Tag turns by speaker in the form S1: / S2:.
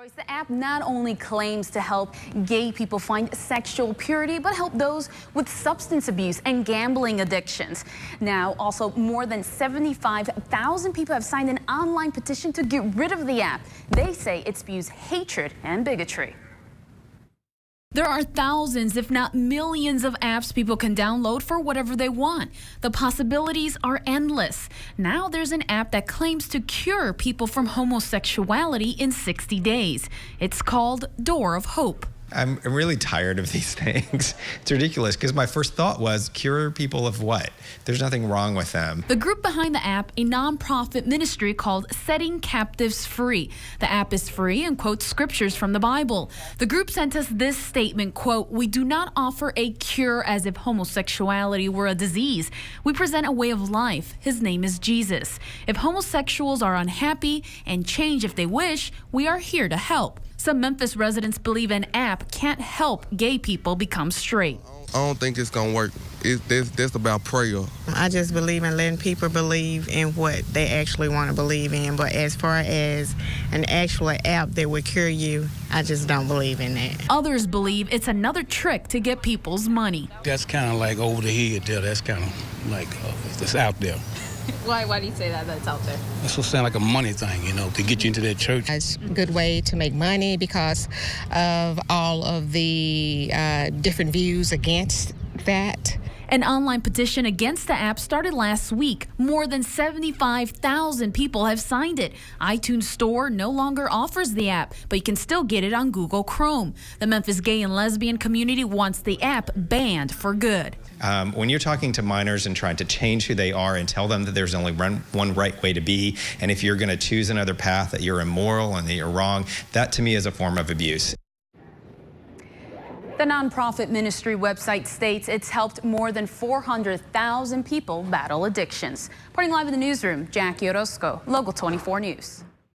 S1: The app not only claims to help gay people find sexual purity, but help those with substance abuse and gambling addictions. Now, also more than 75,000 people have signed an online petition to get rid of the app. They say it spews hatred and bigotry. There are thousands, if not millions, of apps people can download for whatever they want. The possibilities are endless. Now there's an app that claims to cure people from homosexuality in 60 days. It's called Door of Hope.
S2: I'm really tired of these things. It's ridiculous because my first thought was cure people of what? There's nothing wrong with them.
S1: The group behind the app, a nonprofit ministry called Setting Captives Free. The app is free and quotes scriptures from the Bible. The group sent us this statement, quote, "We do not offer a cure as if homosexuality were a disease. We present a way of life. His name is Jesus. If homosexuals are unhappy and change if they wish, we are here to help." Some Memphis residents believe an app can't help gay people become straight.
S3: I don't think it's going to work. That's about prayer.
S4: I just believe in letting people believe in what they actually want to believe in. But as far as an actual app that would cure you, I just don't believe in that.
S1: Others believe it's another trick to get people's money.
S5: That's kind of like over the head there. That's kind of like it's out there.
S1: Why do you say that that's out there?
S5: That's what sound like a money thing, you know, to get you into that church.
S6: It's a good way to make money because of all of the different views against that.
S1: An online petition against the app started last week. More than 75,000 people have signed it. iTunes Store no longer offers the app, but you can still get it on Google Chrome. The Memphis gay and lesbian community wants the app banned for good.
S2: When you're talking to minors and trying to change who they are and tell them that there's only one right way to be, and if you're going to choose another path that you're immoral and that you're wrong, that to me is a form of abuse. The nonprofit ministry website states it's helped more than 400,000 people battle addictions. Reporting live in the newsroom, Jackie Orozco, Local 24 News.